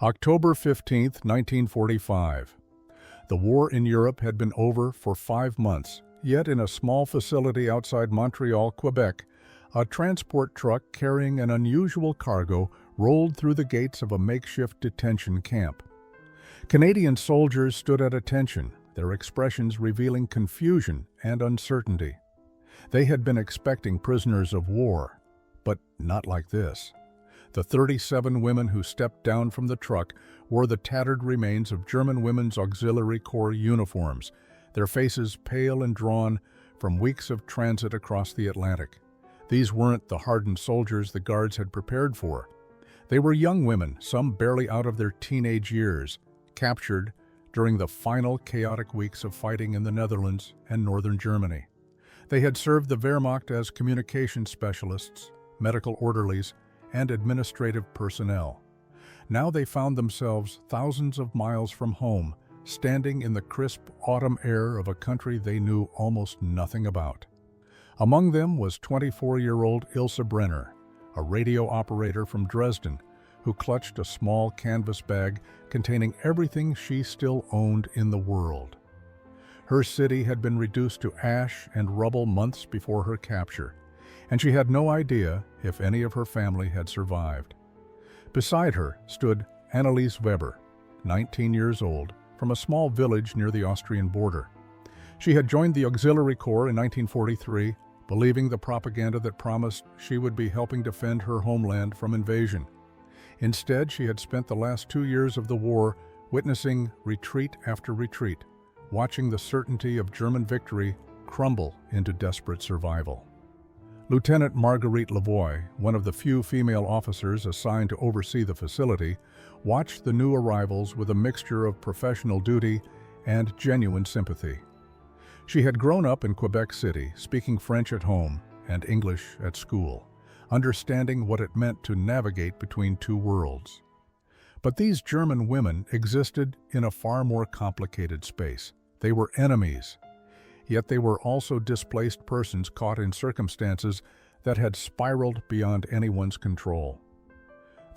October 15, 1945. The war in Europe had been over for 5 months, yet in a small facility outside Montreal, Quebec, a transport truck carrying an unusual cargo rolled through the gates of a makeshift detention camp. Canadian soldiers stood at attention, their expressions revealing confusion and uncertainty. They had been expecting prisoners of war, but not like this. The 37 women who stepped down from the truck wore the tattered remains of German Women's Auxiliary Corps uniforms, their faces pale and drawn from weeks of transit across the Atlantic. These weren't the hardened soldiers the guards had prepared for. They were young women, some barely out of their teenage years, captured during the final chaotic weeks of fighting in the Netherlands and northern Germany. They had served the Wehrmacht as communication specialists, medical orderlies, and administrative personnel. Now they found themselves thousands of miles from home, standing in the crisp autumn air of a country they knew almost nothing about. Among them was 24-year-old Ilse Brenner, a radio operator from Dresden, who clutched a small canvas bag containing everything she still owned in the world. Her city had been reduced to ash and rubble months before her capture, and she had no idea if any of her family had survived. Beside her stood Anneliese Weber, 19 years old, from a small village near the Austrian border. She had joined the Auxiliary Corps in 1943, believing the propaganda that promised she would be helping defend her homeland from invasion. Instead, she had spent the last 2 years of the war witnessing retreat after retreat, watching the certainty of German victory crumble into desperate survival. Lieutenant Marguerite Lavoie, one of the few female officers assigned to oversee the facility, watched the new arrivals with a mixture of professional duty and genuine sympathy. She had grown up in Quebec City, speaking French at home and English at school, understanding what it meant to navigate between two worlds. But these German women existed in a far more complicated space. They were enemies. Yet they were also displaced persons caught in circumstances that had spiraled beyond anyone's control.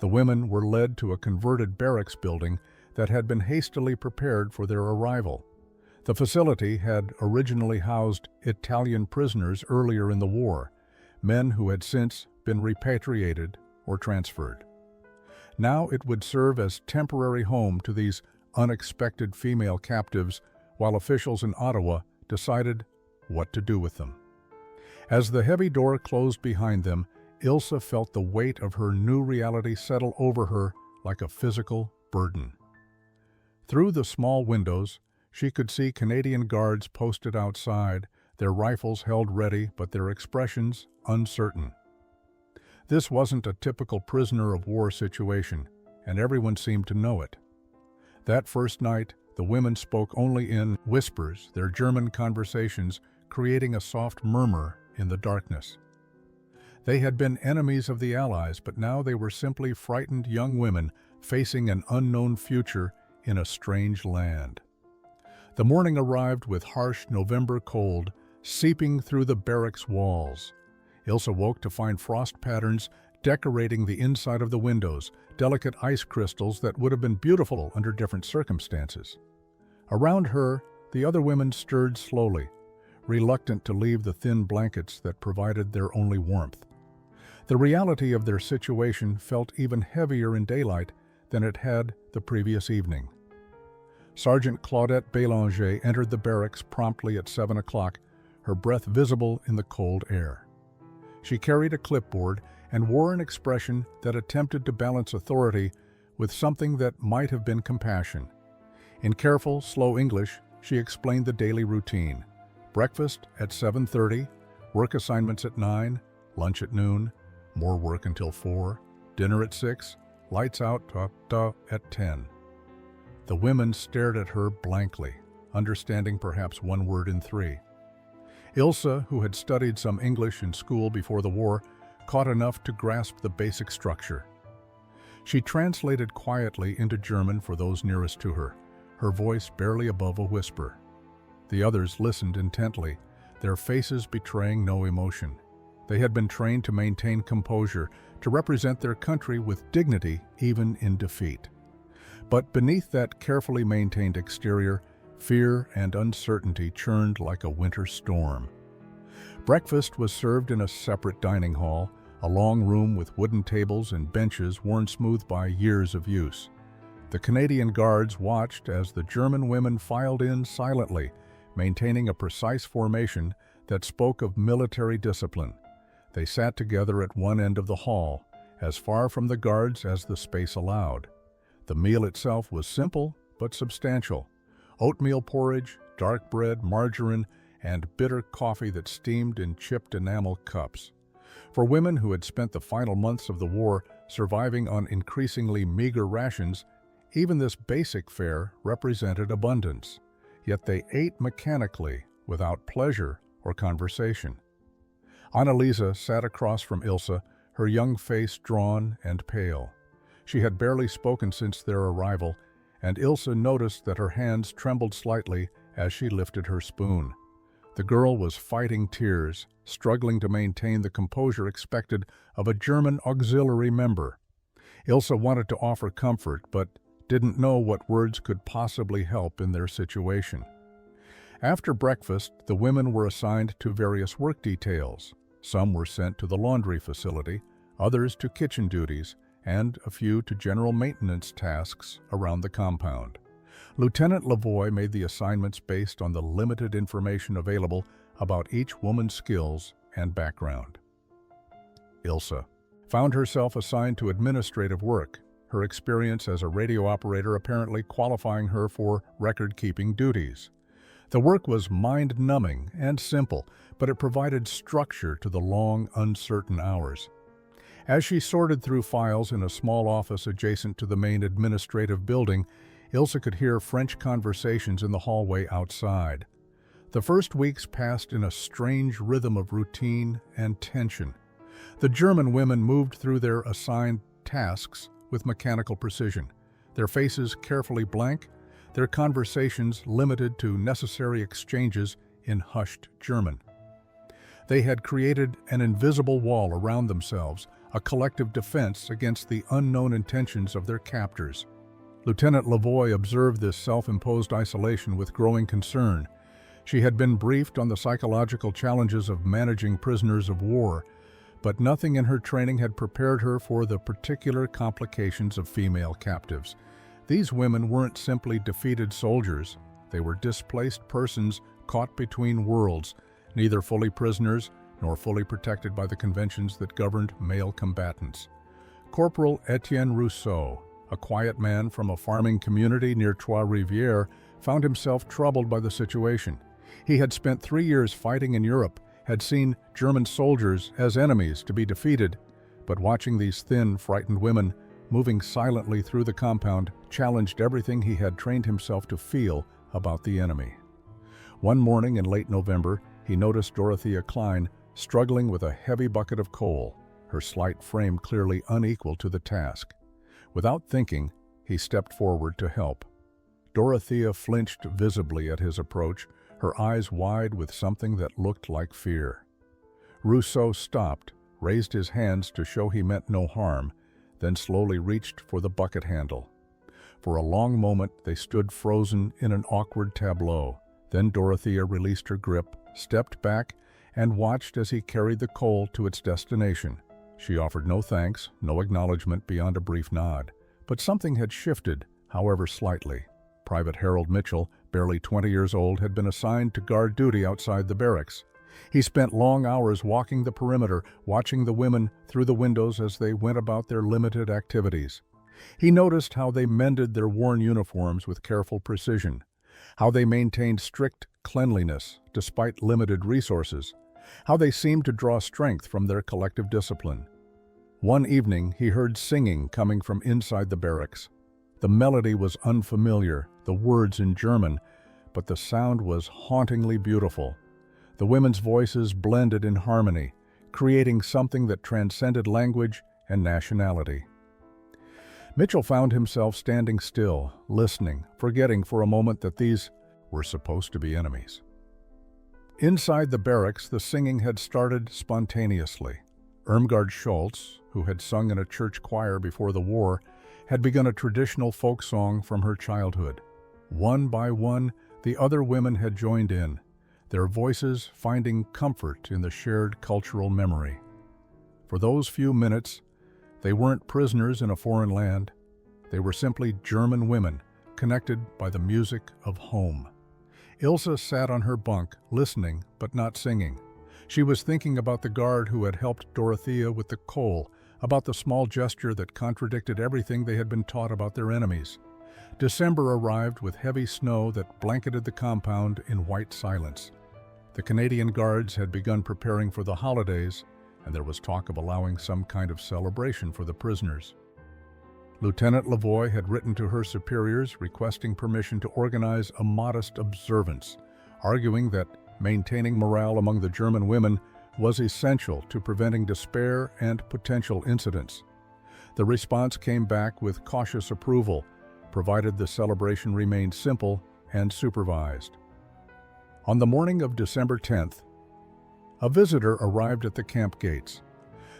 The women were led to a converted barracks building that had been hastily prepared for their arrival. The facility had originally housed Italian prisoners earlier in the war, men who had since been repatriated or transferred. Now it would serve as temporary home to these unexpected female captives, while officials in Ottawa decided what to do with them. As the heavy door closed behind them, Ilse felt the weight of her new reality settle over her like a physical burden. Through the small windows, she could see Canadian guards posted outside, their rifles held ready but their expressions uncertain. This wasn't a typical prisoner of war situation, and everyone seemed to know it. That first night, the women spoke only in whispers, their German conversations creating a soft murmur in the darkness. They had been enemies of the Allies, but now they were simply frightened young women facing an unknown future in a strange land. The morning arrived with harsh November cold seeping through the barracks walls. Ilse woke to find frost patterns decorating the inside of the windows, delicate ice crystals that would have been beautiful under different circumstances. Around her, the other women stirred slowly, reluctant to leave the thin blankets that provided their only warmth. The reality of their situation felt even heavier in daylight than it had the previous evening. Sergeant Claudette Bélanger entered the barracks promptly at 7 o'clock, her breath visible in the cold air. She carried a clipboard and wore an expression that attempted to balance authority with something that might have been compassion. In careful, slow English, she explained the daily routine. Breakfast at 7:30, work assignments at 9, lunch at noon, more work until 4, dinner at 6, lights out at 10. The women stared at her blankly, understanding perhaps one word in 3. Ilse, who had studied some English in school before the war, caught enough to grasp the basic structure. She translated quietly into German for those nearest to her, her voice barely above a whisper. The others listened intently, their faces betraying no emotion. They had been trained to maintain composure, to represent their country with dignity even in defeat. But beneath that carefully maintained exterior, fear and uncertainty churned like a winter storm. Breakfast was served in a separate dining hall, a long room with wooden tables and benches worn smooth by years of use. The Canadian guards watched as the German women filed in silently, maintaining a precise formation that spoke of military discipline. They sat together at one end of the hall, as far from the guards as the space allowed. The meal itself was simple but substantial. Oatmeal porridge, dark bread, margarine, and bitter coffee that steamed in chipped enamel cups. For women who had spent the final months of the war surviving on increasingly meager rations, even this basic fare represented abundance. Yet they ate mechanically, without pleasure or conversation. Annalisa sat across from Ilse, her young face drawn and pale. She had barely spoken since their arrival, and Ilse noticed that her hands trembled slightly as she lifted her spoon. The girl was fighting tears, struggling to maintain the composure expected of a German auxiliary member. Ilse wanted to offer comfort, but didn't know what words could possibly help in their situation. After breakfast, the women were assigned to various work details. Some were sent to the laundry facility, others to kitchen duties, and a few to general maintenance tasks around the compound. Lieutenant Lavoie made the assignments based on the limited information available about each woman's skills and background. Ilse found herself assigned to administrative work, her experience as a radio operator apparently qualifying her for record-keeping duties. The work was mind-numbing and simple, but it provided structure to the long, uncertain hours. As she sorted through files in a small office adjacent to the main administrative building, Ilse could hear French conversations in the hallway outside. The first weeks passed in a strange rhythm of routine and tension. The German women moved through their assigned tasks with mechanical precision, their faces carefully blank, their conversations limited to necessary exchanges in hushed German. They had created an invisible wall around themselves, a collective defense against the unknown intentions of their captors. Lieutenant Lavoie observed this self-imposed isolation with growing concern. She had been briefed on the psychological challenges of managing prisoners of war, but nothing in her training had prepared her for the particular complications of female captives. These women weren't simply defeated soldiers. They were displaced persons caught between worlds, neither fully prisoners nor fully protected by the conventions that governed male combatants. Corporal Etienne Rousseau, a quiet man from a farming community near Trois-Rivières, found himself troubled by the situation. He had spent 3 years fighting in Europe, had seen German soldiers as enemies to be defeated, but watching these thin, frightened women moving silently through the compound challenged everything he had trained himself to feel about the enemy. One morning in late November, he noticed Dorothea Klein struggling with a heavy bucket of coal, her slight frame clearly unequal to the task. Without thinking, he stepped forward to help. Dorothea flinched visibly at his approach, her eyes wide with something that looked like fear. Rousseau stopped, raised his hands to show he meant no harm, then slowly reached for the bucket handle. For a long moment they stood frozen in an awkward tableau. Then Dorothea released her grip, stepped back, and watched as he carried the coal to its destination. She offered no thanks, no acknowledgement beyond a brief nod. But something had shifted, however slightly. Private Harold Mitchell, barely 20 years old, had been assigned to guard duty outside the barracks. He spent long hours walking the perimeter, watching the women through the windows as they went about their limited activities. He noticed how they mended their worn uniforms with careful precision, how they maintained strict cleanliness despite limited resources, how they seemed to draw strength from their collective discipline. One evening, he heard singing coming from inside the barracks. The melody was unfamiliar, the words in German, but the sound was hauntingly beautiful. The women's voices blended in harmony, creating something that transcended language and nationality. Mitchell found himself standing still, listening, forgetting for a moment that these were supposed to be enemies. Inside the barracks, the singing had started spontaneously. Irmgard Schultz, who had sung in a church choir before the war, had begun a traditional folk song from her childhood. One by one, the other women had joined in, their voices finding comfort in the shared cultural memory. For those few minutes, they weren't prisoners in a foreign land. They were simply German women, connected by the music of home. Ilse sat on her bunk, listening but not singing. She was thinking about the guard who had helped Dorothea with the coal, about the small gesture that contradicted everything they had been taught about their enemies. December arrived with heavy snow that blanketed the compound in white silence. The Canadian Guards had begun preparing for the holidays, and there was talk of allowing some kind of celebration for the prisoners. Lieutenant Lavoie had written to her superiors requesting permission to organize a modest observance, arguing that maintaining morale among the German women was essential to preventing despair and potential incidents. The response came back with cautious approval, provided the celebration remained simple and supervised. On the morning of December 10th, a visitor arrived at the camp gates.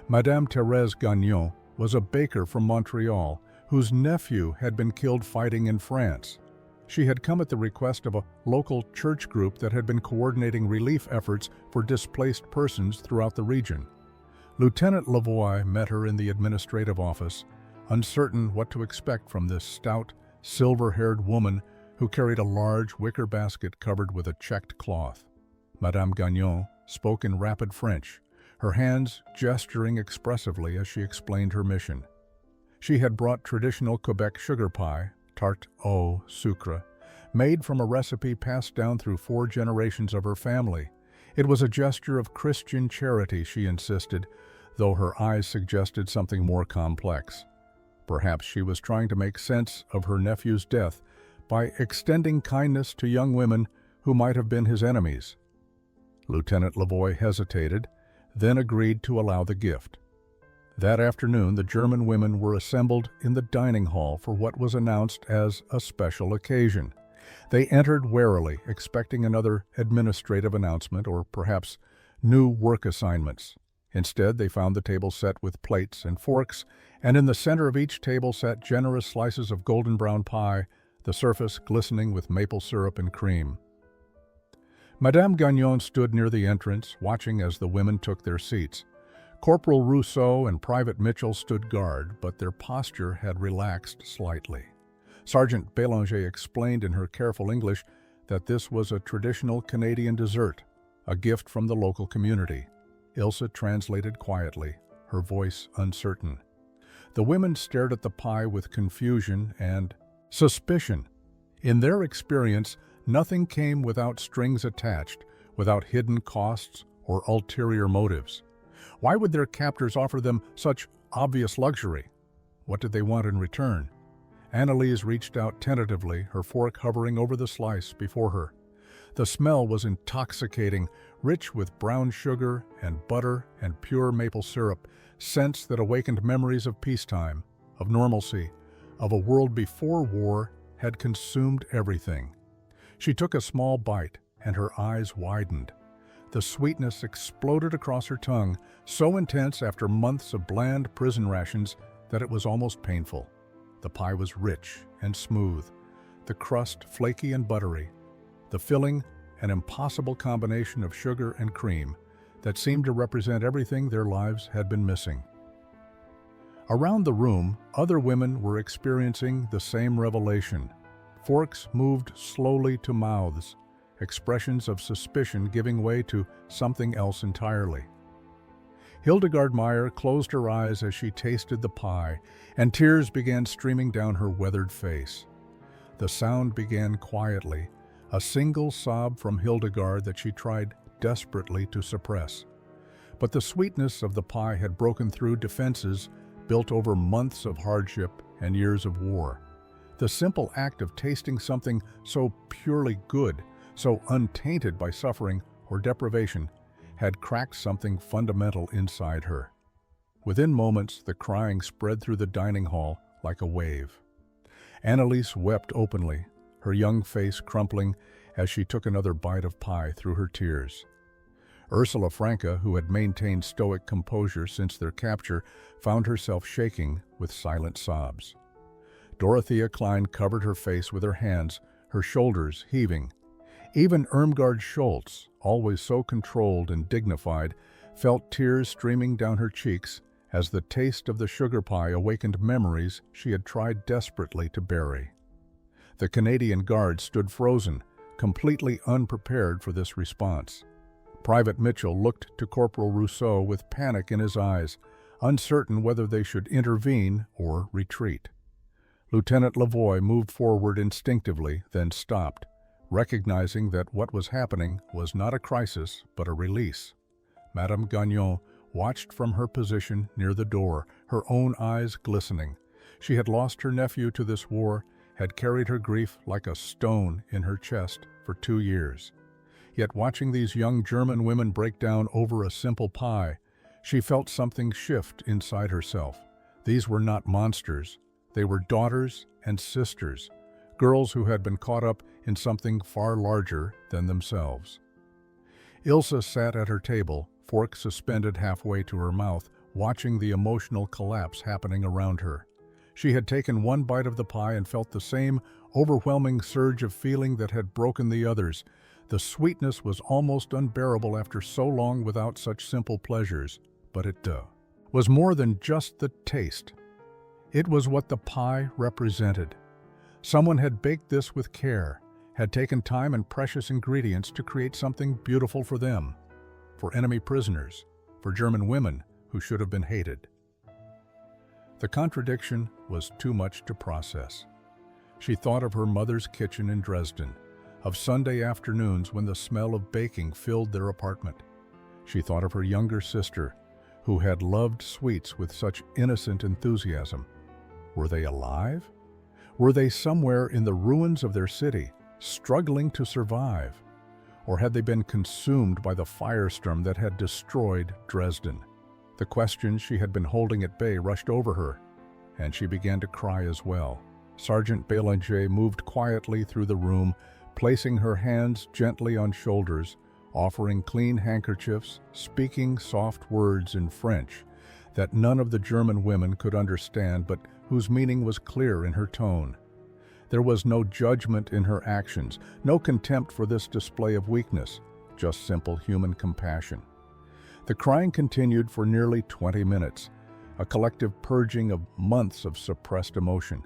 Madame Gagnon was a baker from Montreal whose nephew had been killed fighting in France. She had come at the request of a local church group that had been coordinating relief efforts for displaced persons throughout the region. Lieutenant Lavoie met her in the administrative office, uncertain what to expect from this stout, silver-haired woman who carried a large wicker basket covered with a checked cloth. Madame Gagnon spoke in rapid French, her hands gesturing expressively as she explained her mission. She had brought traditional Quebec sugar pie, tarte au sucre, made from a recipe passed down through 4 generations of her family. It was a gesture of Christian charity, she insisted, though her eyes suggested something more complex. Perhaps she was trying to make sense of her nephew's death by extending kindness to young women who might have been his enemies. Lieutenant Lavoie hesitated, then agreed to allow the gift. That afternoon, the German women were assembled in the dining hall for what was announced as a special occasion. They entered warily, expecting another administrative announcement or perhaps new work assignments. Instead, they found the table set with plates and forks, and in the center of each table sat generous slices of golden brown pie, the surface glistening with maple syrup and cream. Madame Gagnon stood near the entrance, watching as the women took their seats. Corporal Rousseau and Private Mitchell stood guard, but their posture had relaxed slightly. Sergeant Bélanger explained in her careful English that this was a traditional Canadian dessert, a gift from the local community. Ilse translated quietly, her voice uncertain. The women stared at the pie with confusion and suspicion. In their experience, nothing came without strings attached, without hidden costs or ulterior motives. Why would their captors offer them such obvious luxury? What did they want in return? Annalise reached out tentatively, her fork hovering over the slice before her. The smell was intoxicating, rich with brown sugar and butter and pure maple syrup, scents that awakened memories of peacetime, of normalcy, of a world before war had consumed everything. She took a small bite, and her eyes widened. The sweetness exploded across her tongue, so intense after months of bland prison rations that it was almost painful. The pie was rich and smooth, the crust flaky and buttery, the filling an impossible combination of sugar and cream that seemed to represent everything their lives had been missing. Around the room, other women were experiencing the same revelation. Forks moved slowly to mouths, expressions of suspicion giving way to something else entirely. Hildegard Meyer closed her eyes as she tasted the pie, and tears began streaming down her weathered face. The sound began quietly, a single sob from Hildegard that she tried desperately to suppress. But the sweetness of the pie had broken through defenses built over months of hardship and years of war. The simple act of tasting something so purely good, so untainted by suffering or deprivation, had cracked something fundamental inside her. Within moments, the crying spread through the dining hall like a wave. Annalise wept openly, her young face crumpling as she took another bite of pie through her tears. Ursula Franke, who had maintained stoic composure since their capture, found herself shaking with silent sobs. Dorothea Klein covered her face with her hands, her shoulders heaving. Even Irmgard Schultz, always so controlled and dignified, felt tears streaming down her cheeks as the taste of the sugar pie awakened memories she had tried desperately to bury. The Canadian Guard stood frozen, completely unprepared for this response. Private Mitchell looked to Corporal Rousseau with panic in his eyes, uncertain whether they should intervene or retreat. Lieutenant Lavoie moved forward instinctively, then stopped, recognizing that what was happening was not a crisis but a release. Madame Gagnon watched from her position near the door, her own eyes glistening. She had lost her nephew to this war, had carried her grief like a stone in her chest for 2 years. Yet watching these young German women break down over a simple pie, she felt something shift inside herself. These were not monsters. They were daughters and sisters, girls who had been caught up in something far larger than themselves. Ilse sat at her table, fork suspended halfway to her mouth, watching the emotional collapse happening around her. She had taken one bite of the pie and felt the same overwhelming surge of feeling that had broken the others. The sweetness was almost unbearable after so long without such simple pleasures, but it was more than just the taste. It was what the pie represented. Someone had baked this with care, had taken time and precious ingredients to create something beautiful for them, for enemy prisoners, for German women who should have been hated. The contradiction was too much to process. She thought of her mother's kitchen in Dresden, of Sunday afternoons when the smell of baking filled their apartment. She thought of her younger sister, who had loved sweets with such innocent enthusiasm. Were they alive? Were they somewhere in the ruins of their city, struggling to survive? Or had they been consumed by the firestorm that had destroyed Dresden? The questions she had been holding at bay rushed over her, and she began to cry as well. Sergeant Bélanger moved quietly through the room, placing her hands gently on shoulders, offering clean handkerchiefs, speaking soft words in French that none of the German women could understand, but whose meaning was clear in her tone. There was no judgment in her actions, no contempt for this display of weakness, just simple human compassion. The crying continued for nearly 20 minutes, a collective purging of months of suppressed emotion.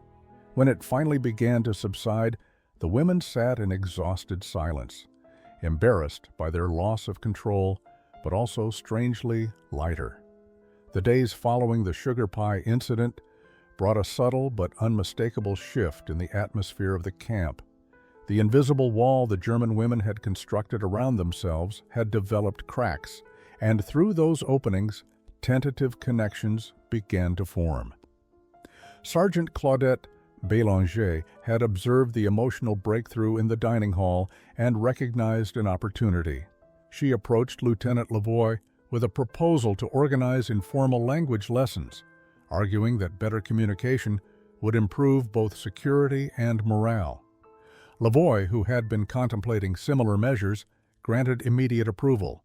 When it finally began to subside, the women sat in exhausted silence, embarrassed by their loss of control, but also strangely lighter. The days following the sugar pie incident brought a subtle but unmistakable shift in the atmosphere of the camp. The invisible wall the German women had constructed around themselves had developed cracks, and through those openings, tentative connections began to form. Sergeant Claudette Bélanger had observed the emotional breakthrough in the dining hall and recognized an opportunity. She approached Lieutenant Lavoie with a proposal to organize informal language lessons, arguing that better communication would improve both security and morale. Lavoie, who had been contemplating similar measures, granted immediate approval.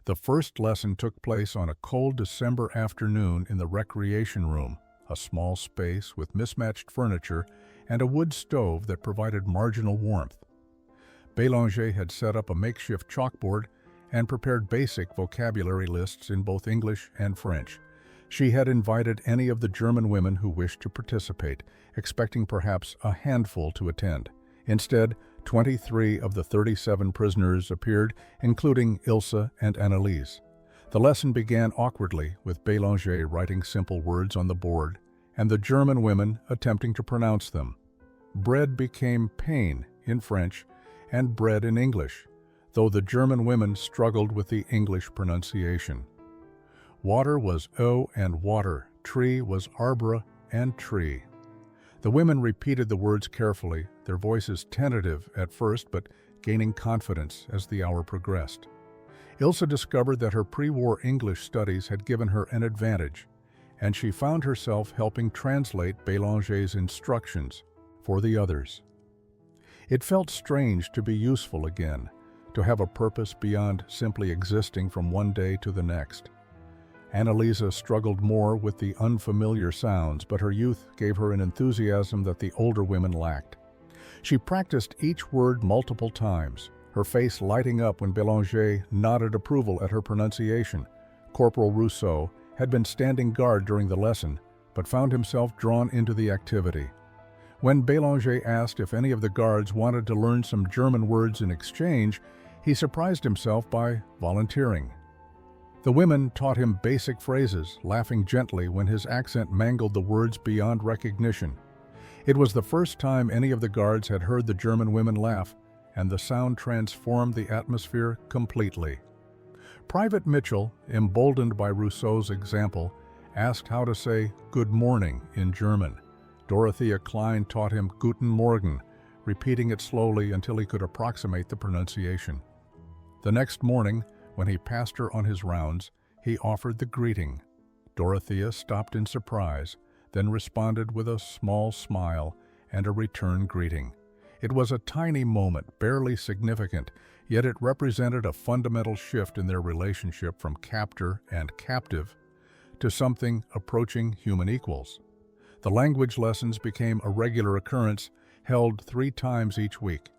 The first lesson took place on a cold December afternoon in the recreation room, a small space with mismatched furniture and a wood stove that provided marginal warmth. Bélanger had set up a makeshift chalkboard and prepared basic vocabulary lists in both English and French. She had invited any of the German women who wished to participate, expecting perhaps a handful to attend. Instead, 23 of the 37 prisoners appeared, including Ilse and Anneliese. The lesson began awkwardly, with Bélanger writing simple words on the board, and the German women attempting to pronounce them. Bread became pain in French, and bread in English, though the German women struggled with the English pronunciation. Water was eau and water, tree was arbre and tree. The women repeated the words carefully, their voices tentative at first, but gaining confidence as the hour progressed. Ilse discovered that her pre-war English studies had given her an advantage, and she found herself helping translate Bélanger's instructions for the others. It felt strange to be useful again, to have a purpose beyond simply existing from one day to the next. Annalisa struggled more with the unfamiliar sounds, but her youth gave her an enthusiasm that the older women lacked. She practiced each word multiple times, her face lighting up when Bélanger nodded approval at her pronunciation. Corporal Rousseau had been standing guard during the lesson, but found himself drawn into the activity. When Bélanger asked if any of the guards wanted to learn some German words in exchange, he surprised himself by volunteering. The women taught him basic phrases, laughing gently when his accent mangled the words beyond recognition. It was the first time any of the guards had heard the German women laugh, and the sound transformed the atmosphere completely. Private Mitchell, emboldened by Rousseau's example, asked how to say "good morning" in German. Dorothea Klein taught him "Guten Morgen," repeating it slowly until he could approximate the pronunciation. The next morning, when he passed her on his rounds, he offered the greeting. Dorothea stopped in surprise, then responded with a small smile and a return greeting. It was a tiny moment, barely significant, yet it represented a fundamental shift in their relationship from captor and captive to something approaching human equals. The language lessons became a regular occurrence, held 3 times each week.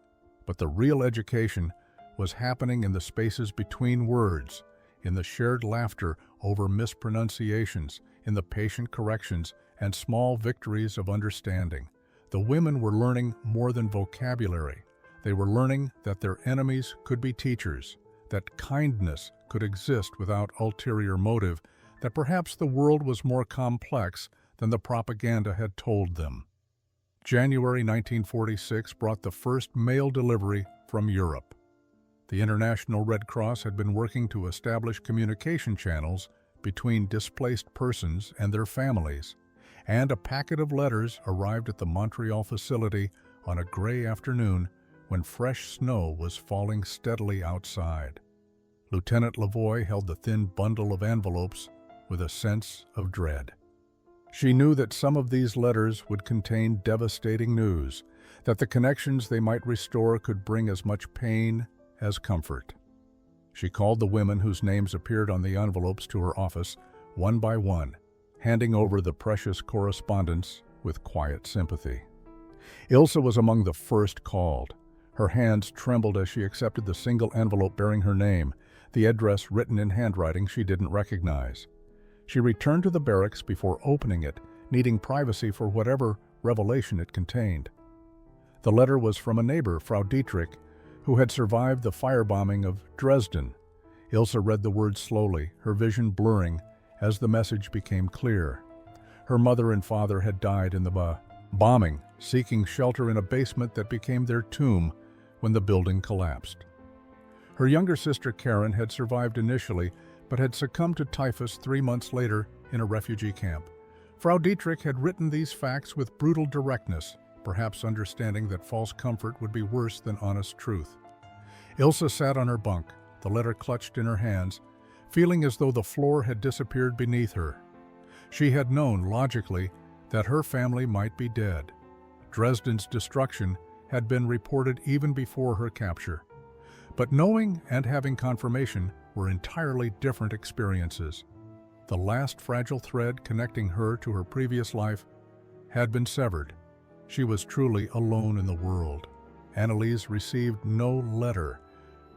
But the real education was happening in the spaces between words, in the shared laughter over mispronunciations, in the patient corrections and small victories of understanding. The women were learning more than vocabulary. They were learning that their enemies could be teachers, that kindness could exist without ulterior motive, that perhaps the world was more complex than the propaganda had told them. January 1946 brought the first mail delivery from Europe. The International Red Cross had been working to establish communication channels between displaced persons and their families, and a packet of letters arrived at the Montreal facility on a gray afternoon when fresh snow was falling steadily outside. Lieutenant Lavoie held the thin bundle of envelopes with a sense of dread. She knew that some of these letters would contain devastating news, that the connections they might restore could bring as much pain as comfort. She called the women whose names appeared on the envelopes to her office, one by one, handing over the precious correspondence with quiet sympathy. Ilse was among the first called. Her hands trembled as she accepted the single envelope bearing her name, the address written in handwriting she didn't recognize. She returned to the barracks before opening it, needing privacy for whatever revelation it contained. The letter was from a neighbor, Frau Dietrich, who had survived the firebombing of Dresden. Ilse read the words slowly, her vision blurring as the message became clear. Her mother and father had died in the bombing, seeking shelter in a basement that became their tomb when the building collapsed. Her younger sister Karen had survived initially, but had succumbed to typhus 3 months later in a refugee camp. Frau Dietrich had written these facts with brutal directness, perhaps understanding that false comfort would be worse than honest truth. Ilse sat on her bunk, the letter clutched in her hands, feeling as though the floor had disappeared beneath her. She had known, logically, that her family might be dead. Dresden's destruction had been reported even before her capture. But knowing and having confirmation were entirely different experiences. The last fragile thread connecting her to her previous life had been severed. She was truly alone in the world. Anneliese received no letter,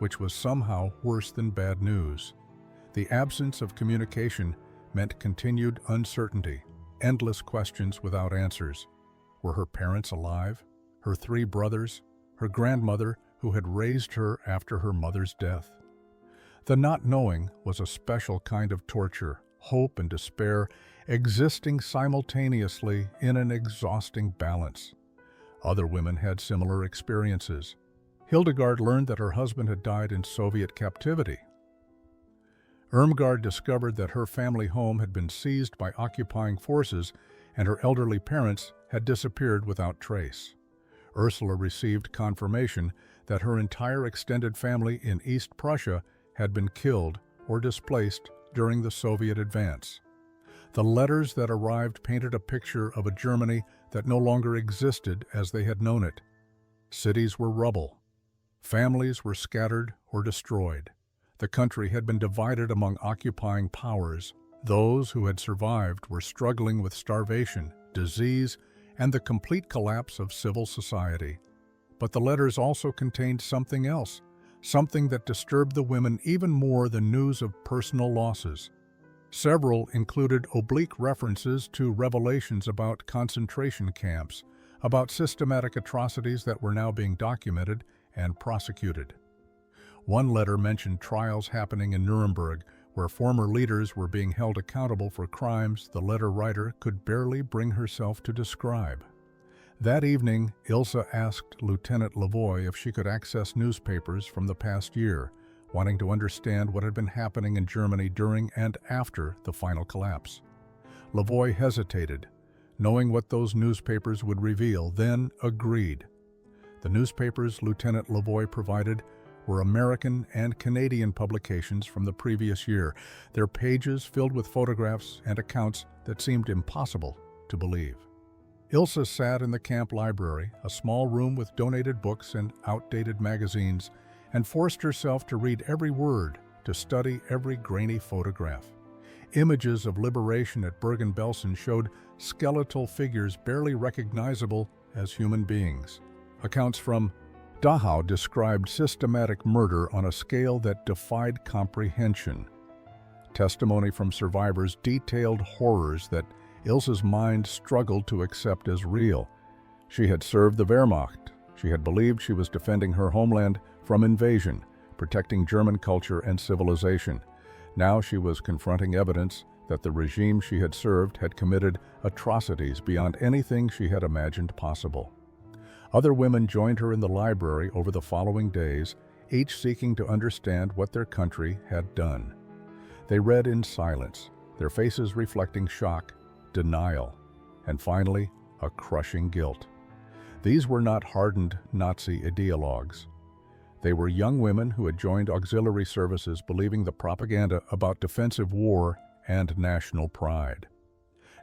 which was somehow worse than bad news. The absence of communication meant continued uncertainty, endless questions without answers. Were her parents alive? Her 3 brothers? Her grandmother, who had raised her after her mother's death? The not knowing was a special kind of torture, hope and despair existing simultaneously in an exhausting balance. Other women had similar experiences. Hildegard learned that her husband had died in Soviet captivity. Irmgard discovered that her family home had been seized by occupying forces and her elderly parents had disappeared without trace. Ursula received confirmation that her entire extended family in East Prussia had been killed or displaced during the Soviet advance. The letters that arrived painted a picture of a Germany that no longer existed as they had known it. Cities were rubble. Families were scattered or destroyed. The country had been divided among occupying powers, Those who had survived were struggling with starvation, disease, and the complete collapse of civil society. But the letters also contained something else, something that disturbed the women even more than news of personal losses. Several included oblique references to revelations about concentration camps, about systematic atrocities that were now being documented and prosecuted. One letter mentioned trials happening in Nuremberg, where former leaders were being held accountable for crimes the letter writer could barely bring herself to describe. That evening, Ilse asked Lieutenant Lavoie if she could access newspapers from the past year, wanting to understand what had been happening in Germany during and after the final collapse. Lavoie hesitated, knowing what those newspapers would reveal, then agreed. The newspapers Lieutenant Lavoie provided were American and Canadian publications from the previous year, their pages filled with photographs and accounts that seemed impossible to believe. Ilse sat in the camp library, a small room with donated books and outdated magazines, and forced herself to read every word, to study every grainy photograph. Images of liberation at Bergen-Belsen showed skeletal figures barely recognizable as human beings. Accounts from Dachau described systematic murder on a scale that defied comprehension. Testimony from survivors detailed horrors that Ilse's mind struggled to accept as real. She had served the Wehrmacht. She had believed she was defending her homeland from invasion, protecting German culture and civilization. Now she was confronting evidence that the regime she had served had committed atrocities beyond anything she had imagined possible. Other women joined her in the library over the following days, each seeking to understand what their country had done. They read in silence, their faces reflecting shock, denial, and finally, a crushing guilt. These were not hardened Nazi ideologues. They were young women who had joined auxiliary services believing the propaganda about defensive war and national pride.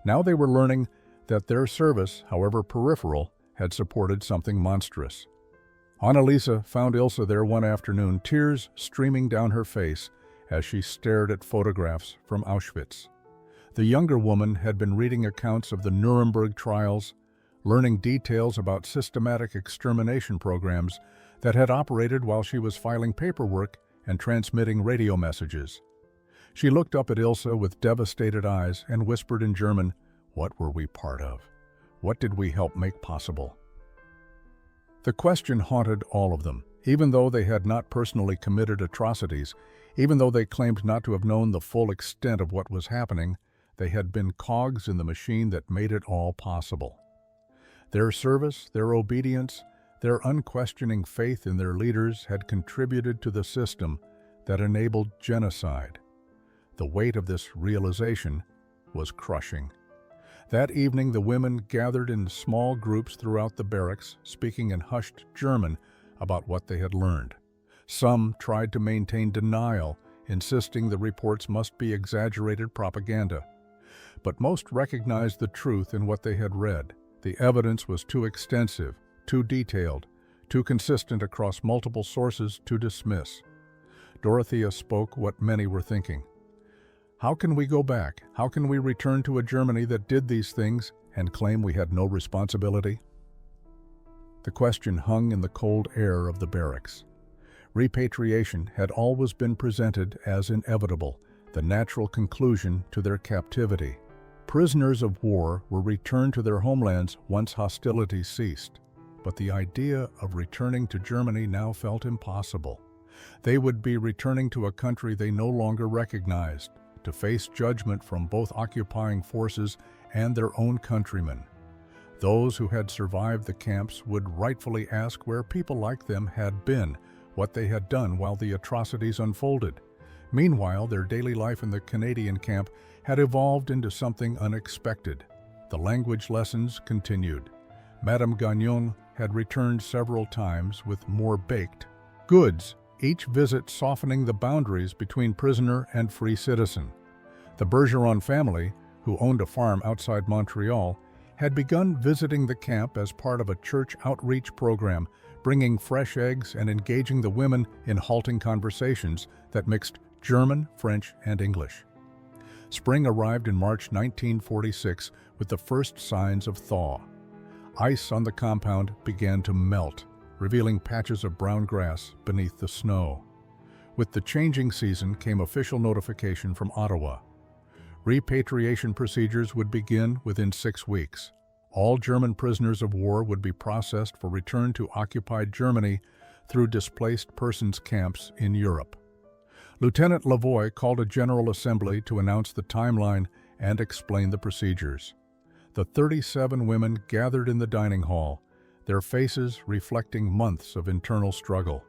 Now they were learning that their service, however peripheral, had supported something monstrous. Anneliese found Ilse there one afternoon, tears streaming down her face as she stared at photographs from Auschwitz. The younger woman had been reading accounts of the Nuremberg trials, learning details about systematic extermination programs that had operated while she was filing paperwork and transmitting radio messages. She looked up at Ilse with devastated eyes and whispered in German, "What were we part of? What did we help make possible?" The question haunted all of them, even though they had not personally committed atrocities, even though they claimed not to have known the full extent of what was happening. They had been cogs in the machine that made it all possible. Their service, their obedience, their unquestioning faith in their leaders had contributed to the system that enabled genocide. The weight of this realization was crushing. That evening, the women gathered in small groups throughout the barracks, speaking in hushed German about what they had learned. Some tried to maintain denial, insisting the reports must be exaggerated propaganda. But most recognized the truth in what they had read. The evidence was too extensive, too detailed, too consistent across multiple sources to dismiss. Dorothea spoke what many were thinking. How can we go back? How can we return to a Germany that did these things and claim we had no responsibility? The question hung in the cold air of the barracks. Repatriation had always been presented as inevitable, the natural conclusion to their captivity. Prisoners of war were returned to their homelands once hostilities ceased, but the idea of returning to Germany now felt impossible. They would be returning to a country they no longer recognized, to face judgment from both occupying forces and their own countrymen. Those who had survived the camps would rightfully ask where people like them had been, what they had done while the atrocities unfolded. Meanwhile, their daily life in the Canadian camp had evolved into something unexpected. The language lessons continued. Madame Gagnon had returned several times with more baked goods, each visit softening the boundaries between prisoner and free citizen. The Bergeron family, who owned a farm outside Montreal, had begun visiting the camp as part of a church outreach program, bringing fresh eggs and engaging the women in halting conversations that mixed German, French, and English. Spring arrived in March 1946 with the first signs of thaw. Ice on the compound began to melt, revealing patches of brown grass beneath the snow. With the changing season came official notification from Ottawa. Repatriation procedures would begin within 6 weeks. All German prisoners of war would be processed for return to occupied Germany through displaced persons camps in Europe. Lieutenant Lavoie called a General Assembly to announce the timeline and explain the procedures. The 37 women gathered in the dining hall, their faces reflecting months of internal struggle.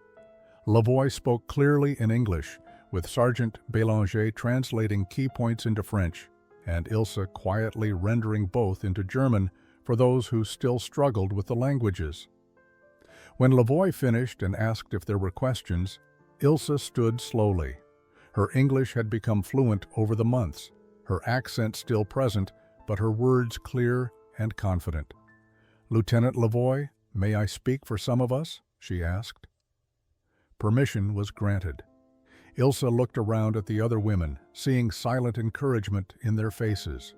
Lavoie spoke clearly in English, with Sergeant Bélanger translating key points into French, and Ilse quietly rendering both into German for those who still struggled with the languages. When Lavoie finished and asked if there were questions, Ilse stood slowly. Her English had become fluent over the months, her accent still present, but her words clear and confident. "Lieutenant Lavoie, may I speak for some of us?" she asked. Permission was granted. Ilse looked around at the other women, seeing silent encouragement in their faces.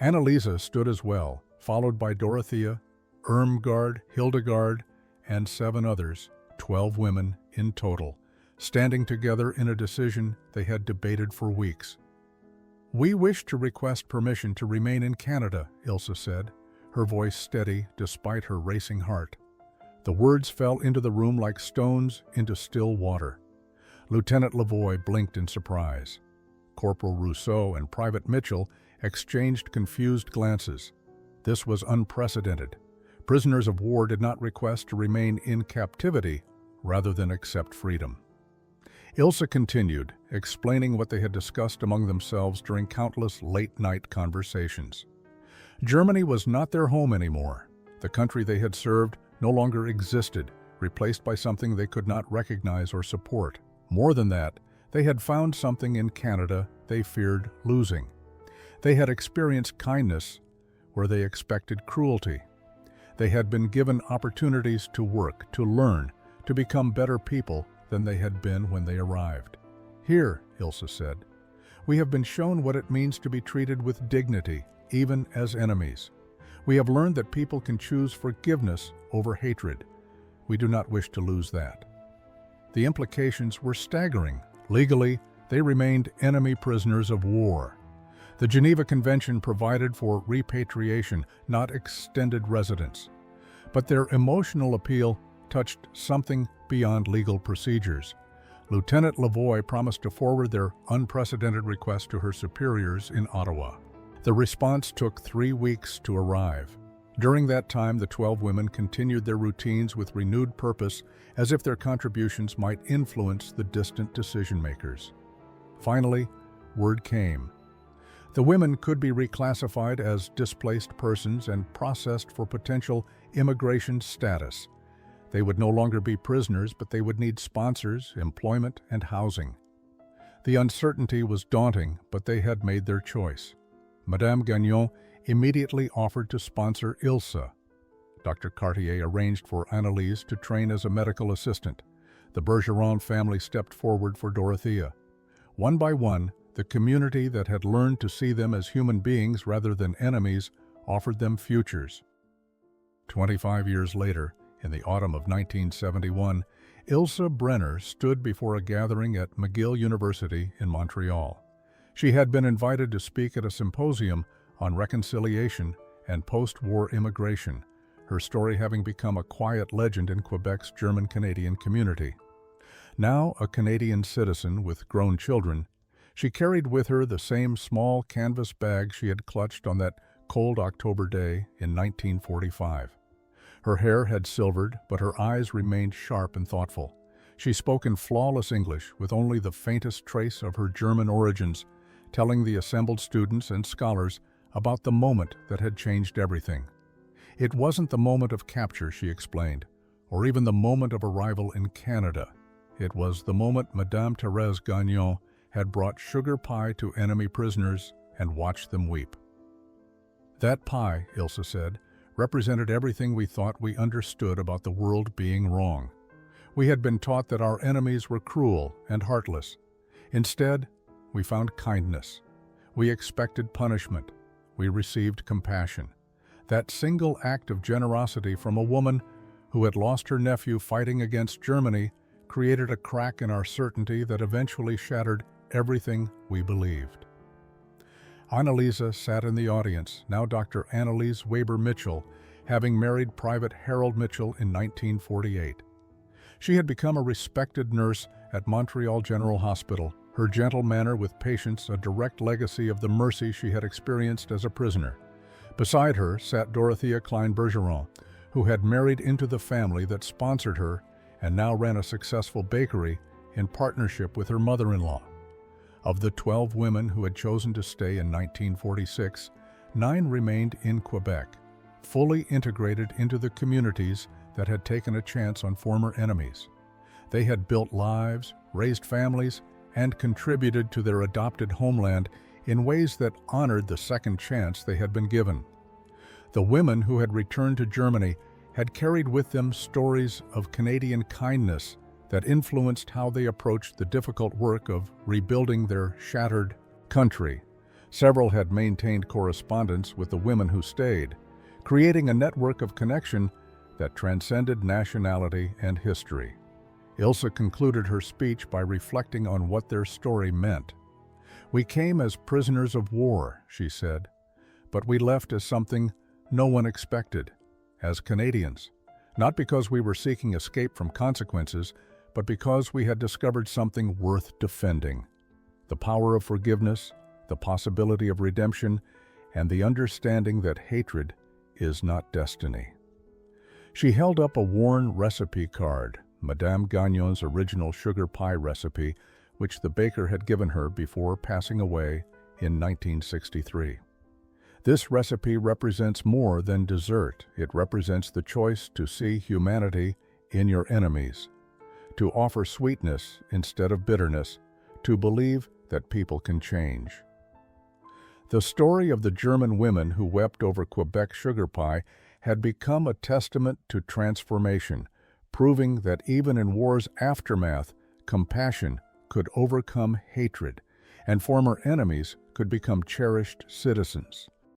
Anneliese stood as well, followed by Dorothea, Irmgard, Hildegard, and 7 others, 12 women in total, standing together in a decision they had debated for weeks. "We wish to request permission to remain in Canada," Ilse said, her voice steady despite her racing heart. The words fell into the room like stones into still water. Lieutenant Lavoie blinked in surprise. Corporal Rousseau and Private Mitchell exchanged confused glances. This was unprecedented. Prisoners of war did not request to remain in captivity rather than accept freedom. Ilse continued, explaining what they had discussed among themselves during countless late-night conversations. Germany was not their home anymore. The country they had served no longer existed, replaced by something they could not recognize or support. More than that, they had found something in Canada they feared losing. They had experienced kindness where they expected cruelty. They had been given opportunities to work, to learn, to become better people than they had been when they arrived. "Here," Ilse said, "we have been shown what it means to be treated with dignity, even as enemies. We have learned that people can choose forgiveness over hatred. We do not wish to lose that." The implications were staggering. Legally, they remained enemy prisoners of war. The Geneva Convention provided for repatriation, not extended residence. But their emotional appeal touched something beyond legal procedures. Lieutenant Lavoie promised to forward their unprecedented request to her superiors in Ottawa. The response took 3 weeks to arrive. During that time, the 12 women continued their routines with renewed purpose, as if their contributions might influence the distant decision-makers. Finally, word came. The women could be reclassified as displaced persons and processed for potential immigration status. They would no longer be prisoners, but they would need sponsors, employment, and housing. The uncertainty was daunting, but they had made their choice. Madame Gagnon immediately offered to sponsor Ilse. Dr. Cartier arranged for Anneliese to train as a medical assistant. The Bergeron family stepped forward for Dorothea. One by one, the community that had learned to see them as human beings rather than enemies offered them futures. 25 years later, in the autumn of 1971, Ilse Brenner stood before a gathering at McGill University in Montreal. She had been invited to speak at a symposium on reconciliation and post-war immigration, her story having become a quiet legend in Quebec's German-Canadian community. Now a Canadian citizen with grown children, she carried with her the same small canvas bag she had clutched on that cold October day in 1945. Her hair had silvered, but her eyes remained sharp and thoughtful. She spoke in flawless English with only the faintest trace of her German origins, telling the assembled students and scholars about the moment that had changed everything. It wasn't the moment of capture, she explained, or even the moment of arrival in Canada. It was the moment Madame Gagnon had brought sugar pie to enemy prisoners and watched them weep. That pie, Ilse said, represented everything we thought we understood about the world being wrong. We had been taught that our enemies were cruel and heartless. Instead, we found kindness. We expected punishment. We received compassion. That single act of generosity from a woman who had lost her nephew fighting against Germany created a crack in our certainty that eventually shattered everything we believed. Anneliese sat in the audience, now Dr. Anneliese Weber Mitchell, having married Private Harold Mitchell in 1948. She had become a respected nurse at Montreal General Hospital, her gentle manner with patients a direct legacy of the mercy she had experienced as a prisoner. Beside her sat Dorothea Klein-Bergeron, who had married into the family that sponsored her and now ran a successful bakery in partnership with her mother-in-law. Of the 12 women who had chosen to stay in 1946, 9 remained in Quebec, fully integrated into the communities that had taken a chance on former enemies. They had built lives, raised families, and contributed to their adopted homeland in ways that honored the second chance they had been given. The women who had returned to Germany had carried with them stories of Canadian kindness that influenced how they approached the difficult work of rebuilding their shattered country. Several had maintained correspondence with the women who stayed, creating a network of connection that transcended nationality and history. Ilse concluded her speech by reflecting on what their story meant. "We came as prisoners of war," she said, "but we left as something no one expected, as Canadians, not because we were seeking escape from consequences, but because we had discovered something worth defending: the power of forgiveness, the possibility of redemption, and the understanding that hatred is not destiny." She held up a worn recipe card, Madame Gagnon's original sugar pie recipe, which the baker had given her before passing away in 1963. This recipe represents more than dessert. It represents the choice to see humanity in your enemies, to offer sweetness instead of bitterness, to believe that people can change. The story of the German women who wept over Quebec sugar pie had become a testament to transformation, proving that even in war's aftermath, compassion could overcome hatred, and former enemies could become cherished citizens.